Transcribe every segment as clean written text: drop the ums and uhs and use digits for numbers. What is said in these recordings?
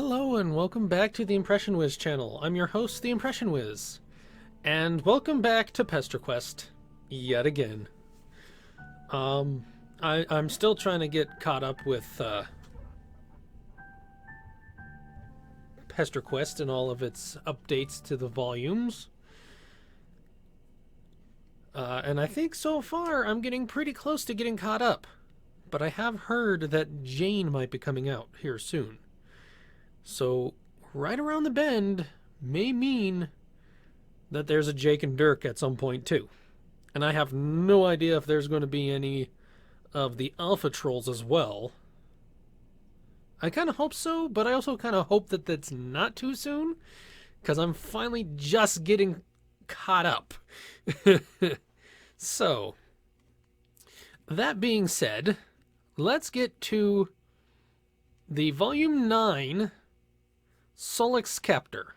Hello and welcome back to the Impression Wiz channel. I'm your host, the Impression Wiz. And welcome back to PE2terque2t yet again. I'm still trying to get caught up with PE2terque2t and all of its updates to the volumes. And I think so far I'm getting pretty close to getting caught up. But I have heard that Jane might be coming out here soon. So, right around the bend may mean that there's a Jake and Dirk at some point too. And I have no idea if there's going to be any of the alpha trolls as well. I kind of hope so, but I also kind of hope that that's not too soon, because I'm finally just getting caught up. So, that being said, let's get to the Volume 9 Solix Captor.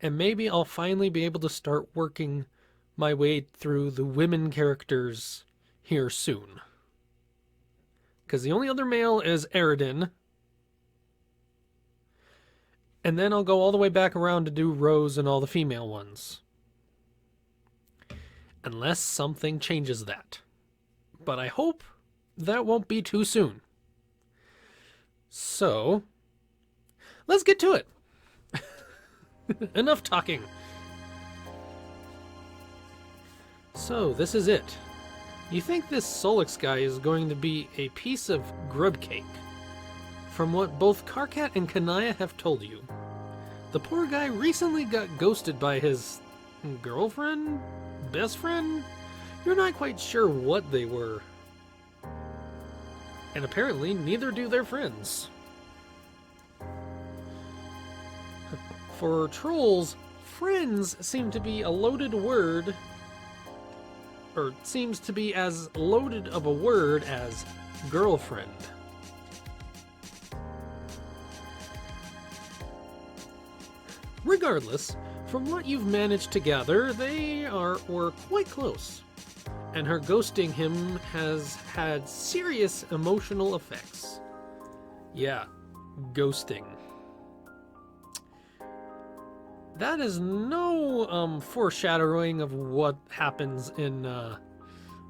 And maybe I'll finally be able to start working my way through the women characters here soon. Because the only other male is Eridan. And then I'll go all the way back around to do Rose and all the female ones. Unless something changes that. But I hope that won't be too soon. So, let's get to it. Enough talking. So, this is it. You think this Solix guy is going to be a piece of grub cake? From what both Karkat and Kanaya have told you, the poor guy recently got ghosted by his girlfriend? Best friend? You're not quite sure what they were. And apparently, neither do their friends. For trolls, friends seem to be a loaded word, or seems to be as loaded of a word as girlfriend. Regardless, from what you've managed to gather, they were quite close. And her ghosting him has had serious emotional effects. Yeah, ghosting. That is no foreshadowing of what happens in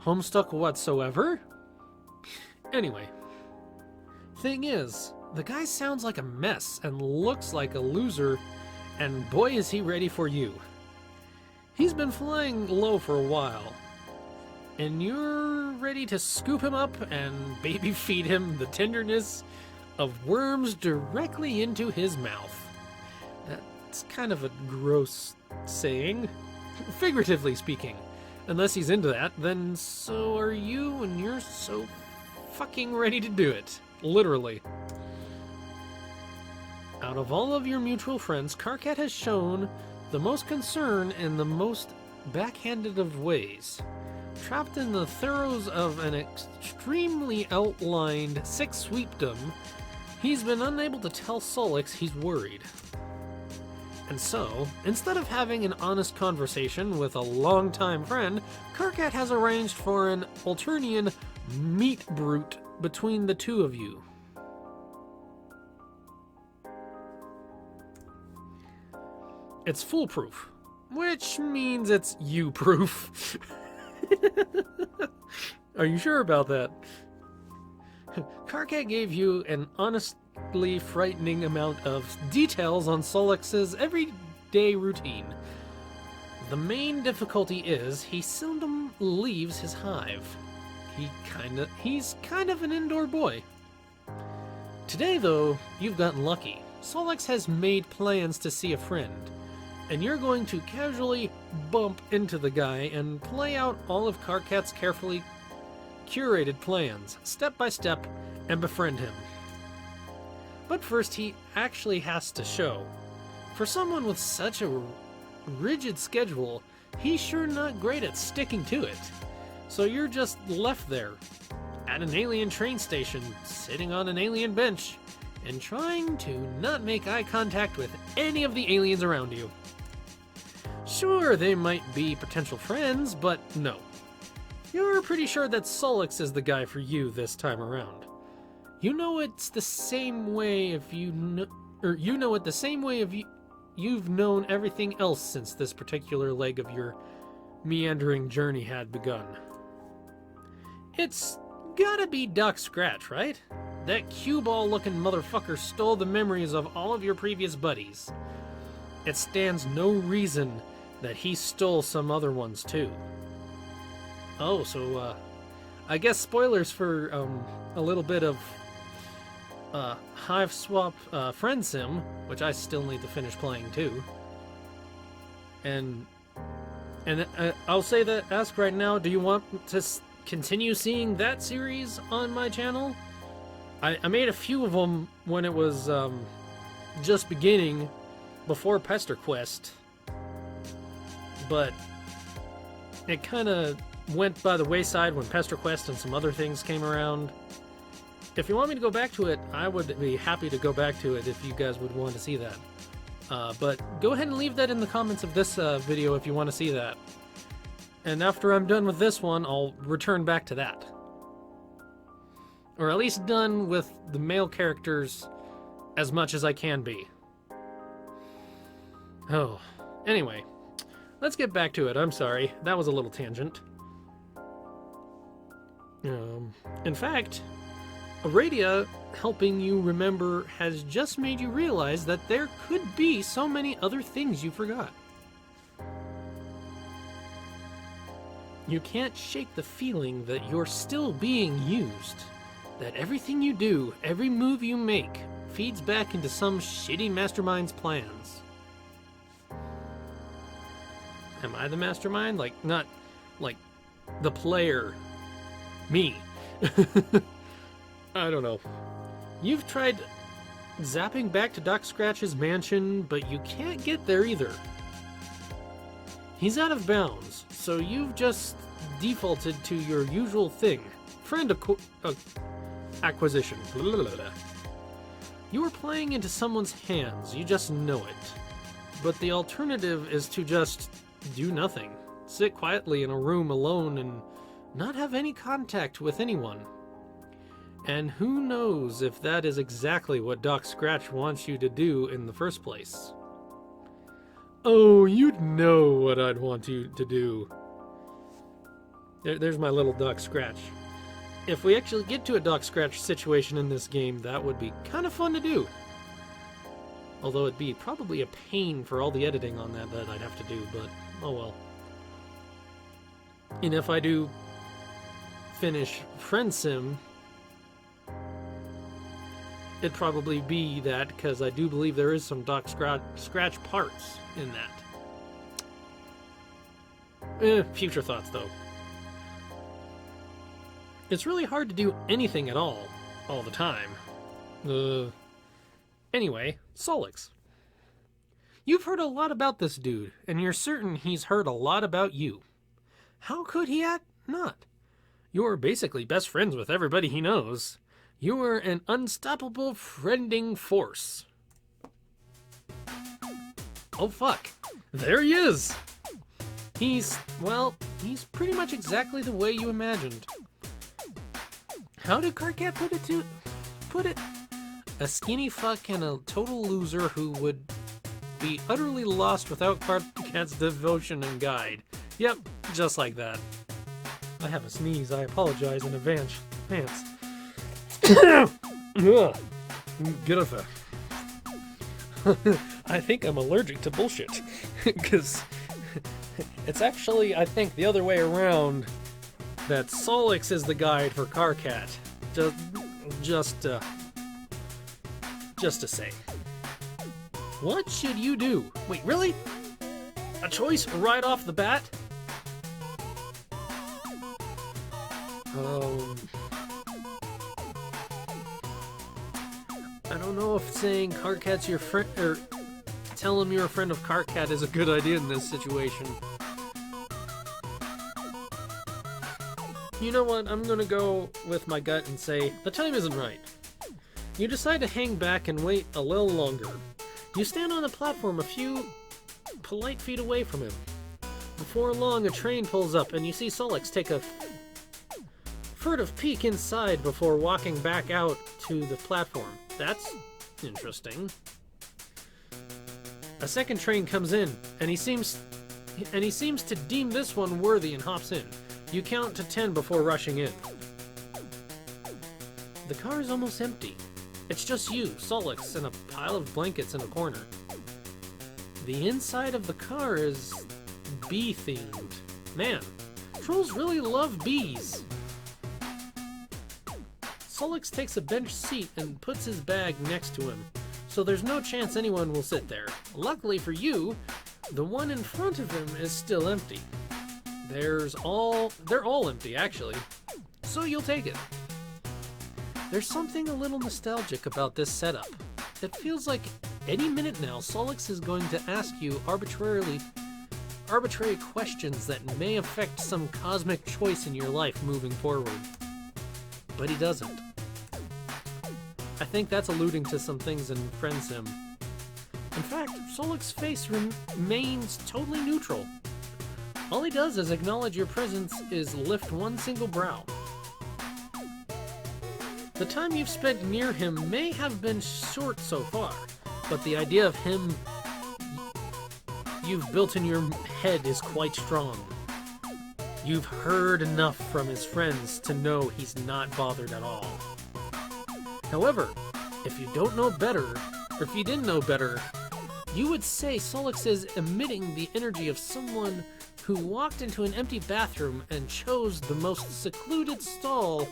Homestuck whatsoever. Anyway, thing is, the guy sounds like a mess and looks like a loser, and boy is he ready for you. He's been flying low for a while. And you're ready to scoop him up and baby feed him the tenderness of worms directly into his mouth. That's kind of a gross saying, figuratively speaking. Unless he's into that, then so are you, and you're so fucking ready to do it. Literally. Out of all of your mutual friends, Karkat has shown the most concern in the most backhanded of ways. Trapped in the throes of an extremely outlined six-sweepdom, he's been unable to tell Solix he's worried. And so, instead of having an honest conversation with a longtime friend, Karkat has arranged for an Alternian meat brute between the two of you. It's foolproof, which means it's you-proof. Are you sure about that? Karkat gave you an honestly frightening amount of details on Solix's everyday routine. The main difficulty is he seldom leaves his hive. He's kind of an indoor boy. Today, though, you've gotten lucky. Solix has made plans to see a friend, and you're going to casually bump into the guy and play out all of Karkat's carefully curated plans, step by step, and befriend him. But first, he actually has to show. For someone with such a rigid schedule, he's sure not great at sticking to it. So you're just left there, at an alien train station, sitting on an alien bench, and trying to not make eye contact with any of the aliens around you. Sure, they might be potential friends, but no. You're pretty sure that Solix is the guy for you this time around. You know it's the same way if you know, or you know it the same way if you've known everything else since this particular leg of your meandering journey had begun. It's gotta be Doc Scratch, right? That cue ball-looking motherfucker stole the memories of all of your previous buddies. It stands no reason that he stole some other ones too. Oh, so I guess spoilers for a little bit of Hive Swap Friend Sim, which I still need to finish playing too. And I'll say that, ask right now, do you want to continue seeing that series on my channel? I made a few of them when it was just beginning, before Pe2terque2t, but it kind of went by the wayside when Pe2terque2t and some other things came around. If you want me to go back to it, I would be happy to go back to it if you guys would want to see that. But go ahead and leave that in the comments of this video if you want to see that. And after I'm done with this one, I'll return back to that. Or at least done with the male characters as much as I can be. Oh, anyway, let's get back to it. I'm sorry, that was a little tangent. In fact, Aradia helping you remember has just made you realize that there could be so many other things you forgot. You can't shake the feeling that you're still being used. That everything you do, every move you make, feeds back into some shitty mastermind's plans. Am I the mastermind? Like, not like the player. Me. I don't know. You've tried zapping back to Doc Scratch's mansion, but you can't get there either. He's out of bounds, so you've just defaulted to your usual thing. Friend acquisition. Blah, blah, blah. You are playing into someone's hands, you just know it. But the alternative is to just do nothing. Sit quietly in a room alone and not have any contact with anyone. And who knows if that is exactly what Doc Scratch wants you to do in the first place. Oh, you'd know what I'd want you to do. There's my little Doc Scratch. If we actually get to a Doc Scratch situation in this game, that would be kind of fun to do. Although it'd be probably a pain for all the editing on that I'd have to do, but oh well. And if I do finish Friend Sim, it'd probably be that, because I do believe there is some Doc Scratch parts in that. Future thoughts, though. It's really hard to do anything at all the time. Anyway, Solix. You've heard a lot about this dude, and you're certain he's heard a lot about you. How could he not? You're basically best friends with everybody he knows. You are an unstoppable friending force. Oh fuck, there he is! He's pretty much exactly the way you imagined. How did Carcat put it? A skinny fuck and a total loser who would be utterly lost without Carcat's devotion and guide. Yep, just like that. I have a sneeze, I apologize in advance. Get off that. I think I'm allergic to bullshit. Because it's actually, I think, the other way around. That Solix is the guide for Carcat. Just to say. What should you do? Wait, really? A choice right off the bat? I don't know if saying Carcat's your friend, or tell him you're a friend of Carcat is a good idea in this situation. You know what, I'm gonna go with my gut and say, the time isn't right. You decide to hang back and wait a little longer. You stand on the platform a few polite feet away from him. Before long, a train pulls up and you see Solix take a furtive peek inside before walking back out to the platform. That's interesting. A second train comes in, and he seems to deem this one worthy and hops in. You count to 10 before rushing in. The car is almost empty. It's just you, Solix, and a pile of blankets in a corner. The inside of the car is bee-themed. Man, trolls really love bees. Solix takes a bench seat and puts his bag next to him, so there's no chance anyone will sit there. Luckily for you, the one in front of him is still empty. They're all empty, actually, so you'll take it. There's something a little nostalgic about this setup. It feels like any minute now, Solix is going to ask you arbitrary questions that may affect some cosmic choice in your life moving forward. But he doesn't. I think that's alluding to some things in Friendsim. In fact, Solix's face remains totally neutral. All he does is acknowledge your presence is lift one single brow. The time you've spent near him may have been short so far, but the idea of him you've built in your head is quite strong. You've heard enough from his friends to know he's not bothered at all. However, if you don't know better, or if you didn't know better, you would say Solix is emitting the energy of someone who walked into an empty bathroom and chose the most secluded stall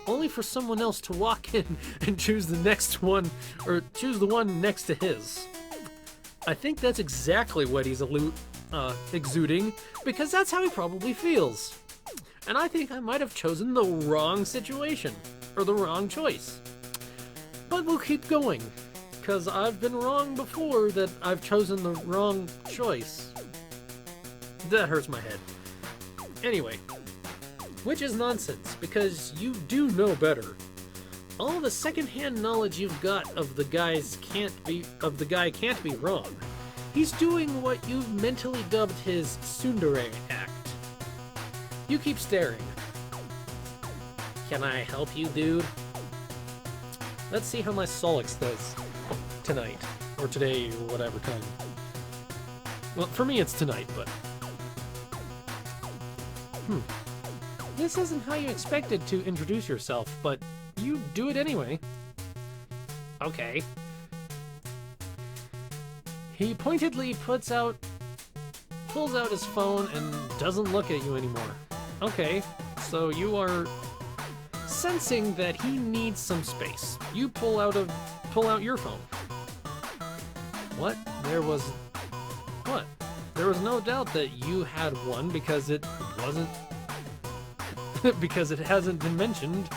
only for someone else to walk in and choose the next one, or choose the one next to his. I think that's exactly what he's exuding, because that's how he probably feels. And I think I might have chosen the wrong situation, or the wrong choice. But we'll keep going, because I've been wrong before that I've chosen the wrong choice. That hurts my head. Anyway, which is nonsense, because you do know better. All the secondhand knowledge you've got of the guy can't be wrong. He's doing what you've mentally dubbed his tsundere act. You keep staring. Can I help you, dude? Let's see how my Solix does tonight, or today, or whatever time. Well, for me it's tonight, but... This isn't how you expected to introduce yourself, but you do it anyway. Okay. He pointedly pulls out his phone and doesn't look at you anymore. Okay, so you are sensing that he needs some space. You pull out your phone. What? There was no doubt that you had one because it wasn't because it hasn't been mentioned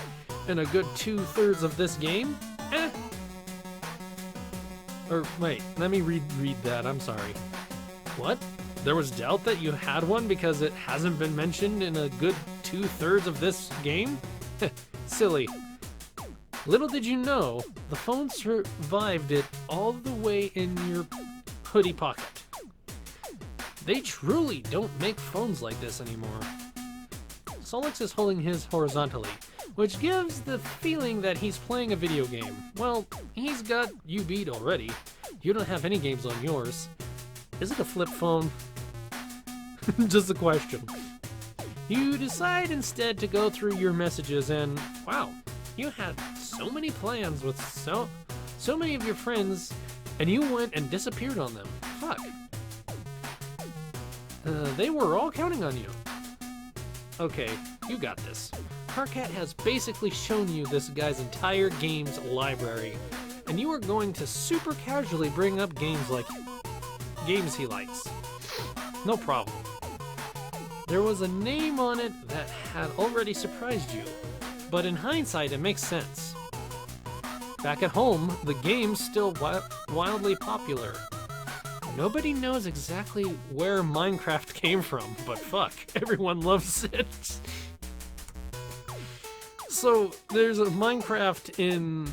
in a good 2/3 of this game? Or wait, let me read that, I'm sorry. What? There was doubt that you had one because it hasn't been mentioned in a good 2/3 of this game? Silly. Little did you know, the phone survived it all the way in your hoodie pocket. They truly don't make phones like this anymore. Solix is holding his horizontally, which gives the feeling that he's playing a video game. Well, he's got you beat already. You don't have any games on yours. Is it a flip phone? Just a question. You decide instead to go through your messages and, wow, you had so many plans with so many of your friends, and you went and disappeared on them. Fuck. They were all counting on you. Okay, you got this. Carcat has basically shown you this guy's entire games library, and you are going to super casually bring up games he likes. No problem. There was a name on it that had already surprised you, but in hindsight it makes sense. Back at home, the game's still wildly popular. Nobody knows exactly where Minecraft came from, but fuck, everyone loves it. So, there's a Minecraft in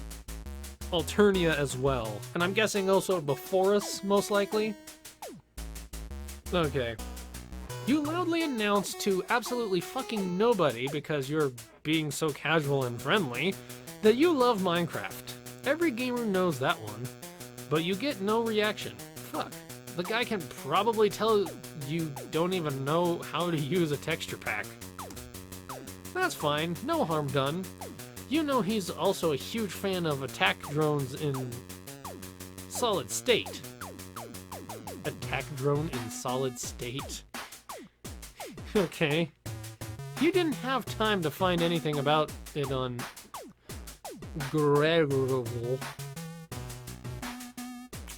Alternia as well, and I'm guessing also before us, most likely? Okay. You loudly announce to absolutely fucking nobody, because you're being so casual and friendly, that you love Minecraft. Every gamer knows that one, but you get no reaction. Fuck. The guy can probably tell you don't even know how to use a texture pack. That's fine, no harm done. You know he's also a huge fan of attack drones in solid state. Attack drone in solid state? Okay. You didn't have time to find anything about it on Gregorable.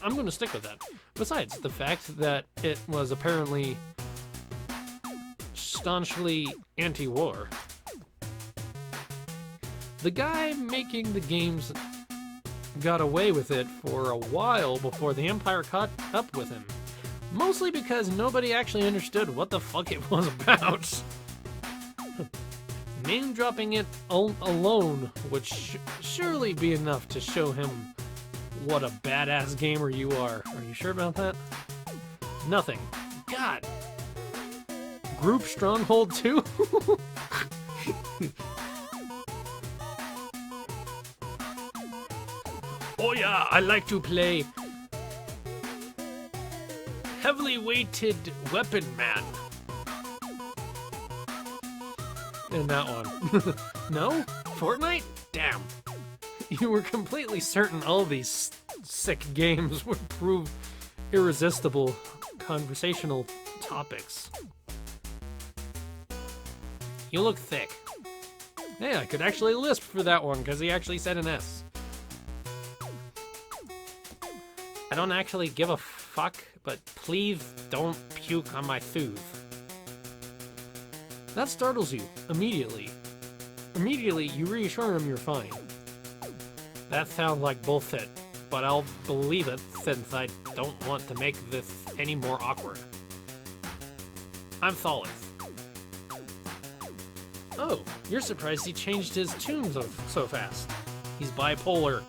I'm gonna stick with that. Besides, the fact that it was apparently staunchly anti-war. The guy making the games got away with it for a while before the Empire caught up with him. Mostly because nobody actually understood what the fuck it was about. Name-dropping it alone would surely be enough to show him what a badass gamer you are. Are you sure about that? Nothing. God. Group Stronghold 2? Oh yeah, I like to play heavily weighted weapon man. In that one. No? Fortnite? Damn. You were completely certain all these sick games would prove irresistible conversational topics. You look thick. Yeah, I could actually lisp for that one, because he actually said an S. I don't actually give a fuck, but please don't puke on my food. That startles you, immediately. Immediately, you reassure him you're fine. That sounds like bullshit, but I'll believe it since I don't want to make this any more awkward. I'm solid. Oh, you're surprised he changed his tune so fast. He's bipolar.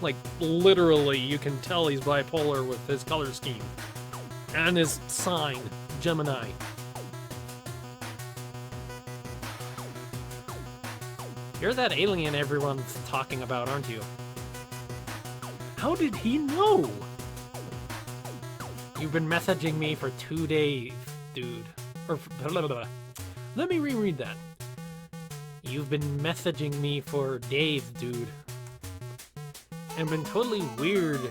Like, literally, you can tell he's bipolar with his color scheme. And his sign, Gemini. You're that alien everyone's talking about, aren't you? How did he know? You've been messaging me for 2 days, dude. Or, blah, blah, blah. Let me reread that. You've been messaging me for days, dude. And been totally weird,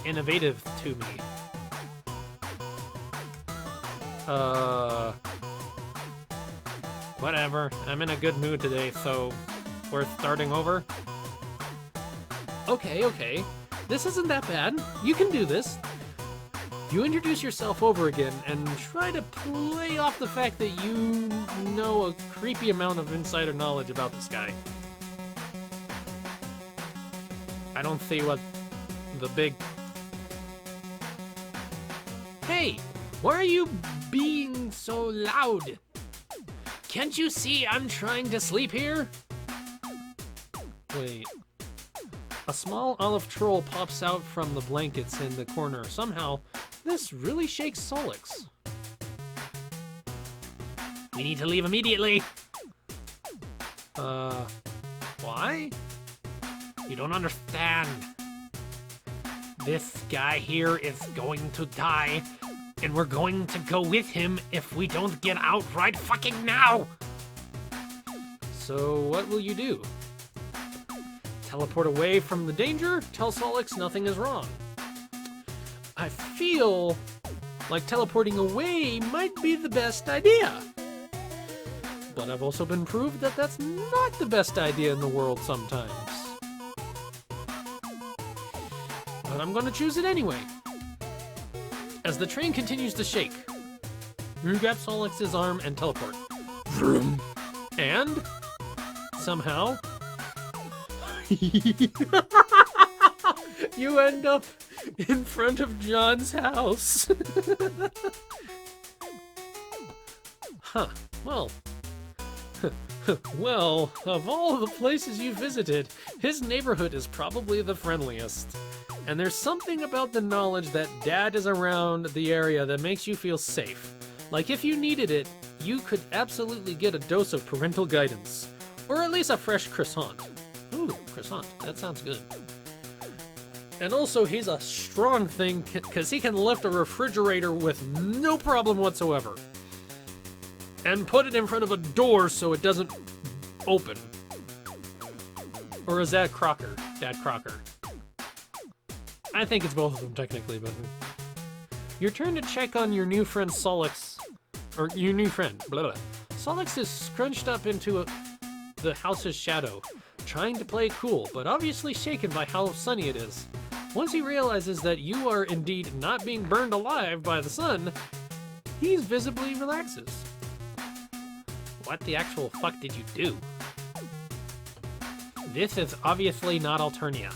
innovative to me. Whatever. I'm in a good mood today, so we're starting over? Okay. This isn't that bad. You can do this. You introduce yourself over again and try to play off the fact that you know a creepy amount of insider knowledge about this guy. I don't see what the big... Hey! Why are you being so loud? Can't you see I'm trying to sleep here? Wait. A small olive troll pops out from the blankets in the corner. Somehow, this really shakes Solix. We need to leave immediately. Why? You don't understand. This guy here is going to die, and we're going to go with him if we don't get out right fucking now! So what will you do? Teleport away from the danger? Tell Solix nothing is wrong. I feel like teleporting away might be the best idea. But I've also been proved that that's not the best idea in the world sometimes. But I'm gonna choose it anyway. As the train continues to shake, you grab Solix's arm and teleport. Vroom. And somehow you end up in front of John's house. Huh. Well, of all the places you visited, his neighborhood is probably the friendliest. And there's something about the knowledge that Dad is around the area that makes you feel safe. Like if you needed it, you could absolutely get a dose of parental guidance. Or at least a fresh croissant. Ooh, croissant. That sounds good. And also, he's a strong thing because he can lift a refrigerator with no problem whatsoever. And put it in front of a door so it doesn't open. Or is that Crocker? Dad Crocker. I think it's both of them, technically, but... Your turn to check on your new friend Solix. Or your new friend. Blah, blah. Solix is scrunched up into the house's shadow, trying to play cool, but obviously shaken by how sunny it is. Once he realizes that you are indeed not being burned alive by the sun, he visibly relaxes. What the actual fuck did you do? This is obviously not Alternia.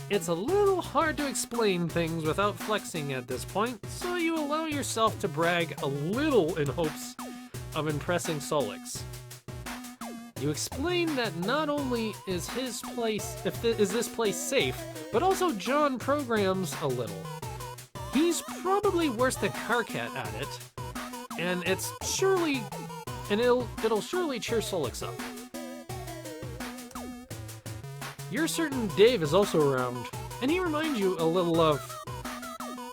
It's a little hard to explain things without flexing at this point, so you allow yourself to brag a little in hopes of impressing Solix. You explain that not only is this place safe, but also John programs a little. He's probably worse than Carcat at it, and it'll surely cheer Solix up. You're certain Dave is also around, and he reminds you a little of...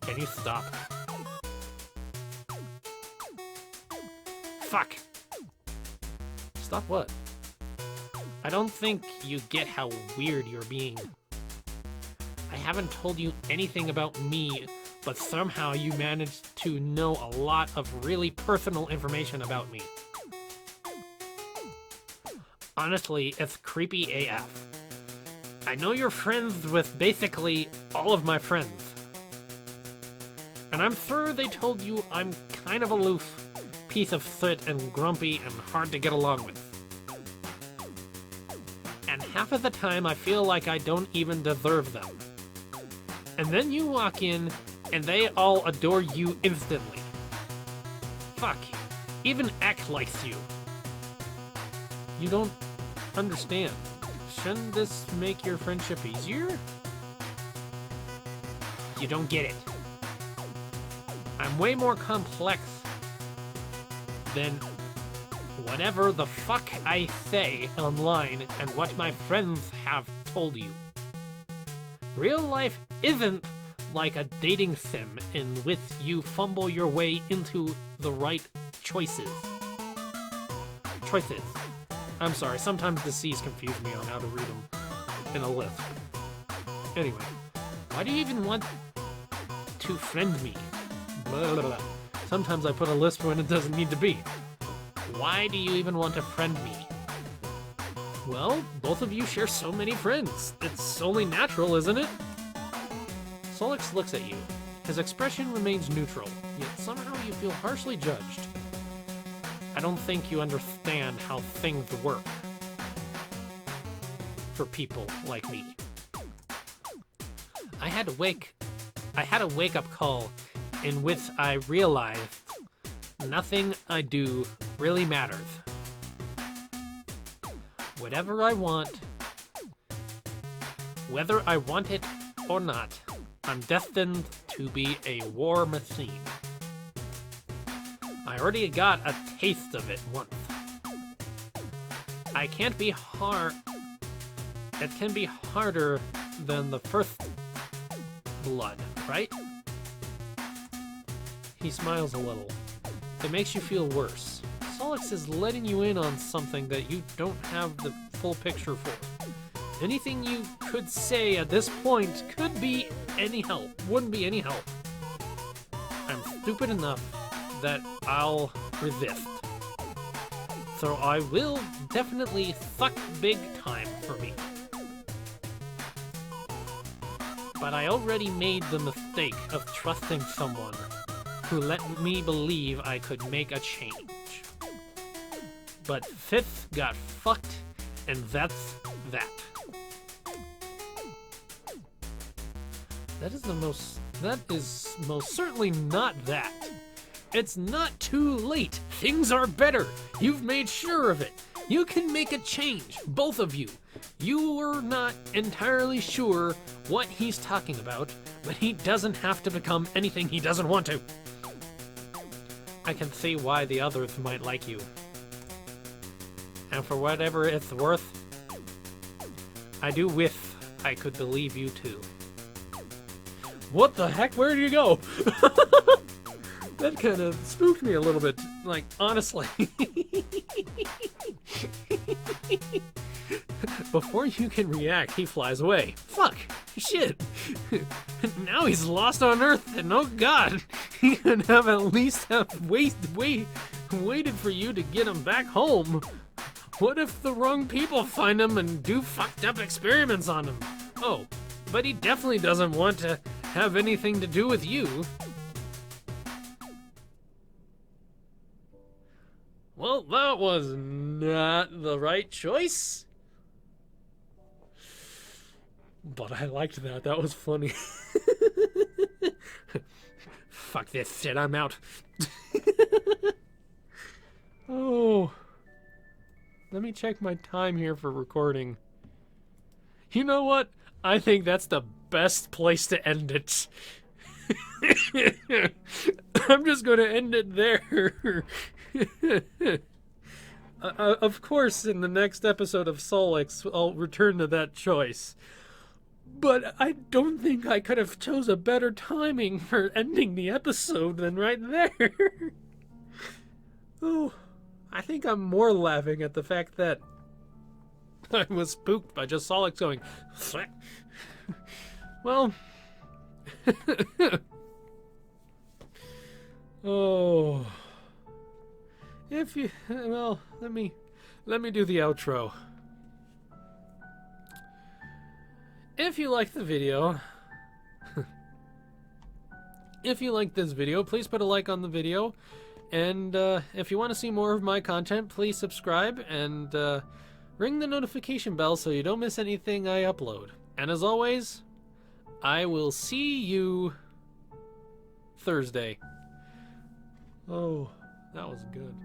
Can you stop? Fuck! Stop what? I don't think you get how weird you're being. I haven't told you anything about me, but somehow you managed to know a lot of really personal information about me. Honestly, it's creepy AF. I know you're friends with basically all of my friends. And I'm sure they told you I'm kind of aloof, piece of soot and grumpy and hard to get along with. And half of the time I feel like I don't even deserve them. And then you walk in and they all adore you instantly. Fuck, even Ek likes you. You don't understand. Shouldn't this make your friendship easier? You don't get it. I'm way more complex than whatever the fuck I say online and what my friends have told you. Real life isn't like a dating sim in which you fumble your way into the right choices. I'm sorry, sometimes the C's confuse me on how to read them in a list. Anyway, why do you even want to friend me? Blah, blah, blah. Sometimes I put a list when it doesn't need to be. Why do you even want to friend me? Well, both of you share so many friends. It's only natural, isn't it? Solix looks at you. His expression remains neutral, yet somehow you feel harshly judged. I don't think you understand how things work for people like me. I had a wake-up call in which I realized nothing I do really matters. Whatever I want, whether I want it or not, I'm destined to be a war machine. I already got a taste of it once. It can be harder than the first blood, right? He smiles a little. It makes you feel worse. Solix is letting you in on something that you don't have the full picture for. Anything you could say at this point wouldn't be any help. I'm stupid enough that I'll resist. So I will definitely suck big time for me. But I already made the mistake of trusting someone who let me believe I could make a change. But Fifth got fucked, and that's that. That is most certainly not that. It's not too late. Things are better. You've made sure of it. You can make a change, both of you. You were not entirely sure what he's talking about, but he doesn't have to become anything he doesn't want to. I can see why the others might like you. And for whatever it's worth, I do wish I could believe you too. What the heck? Where did you go? That kind of spooked me a little bit. Like, honestly. Before you can react, he flies away. Fuck! Shit! Now he's lost on Earth, and oh god! He could have at least waited for you to get him back home. What if the wrong people find him and do fucked up experiments on him? Oh, but he definitely doesn't want to have anything to do with you. Well, that was not the right choice. But I liked that. That was funny. Fuck this shit, I'm out. Oh. Let me check my time here for recording. You know what? I think that's the best place to end it. I'm just going to end it there. Of course, in the next episode of Solix, I'll return to that choice. But I don't think I could have chose a better timing for ending the episode than right there. Oh, I think I'm more laughing at the fact that I was spooked by just Solix going, well, oh, if you, well, let me do the outro. If you like the video, if you like this video, please put a like on the video. And if you want to see more of my content, please subscribe and ring the notification bell so you don't miss anything I upload. And as always, I will see you Thursday. Oh, that was good.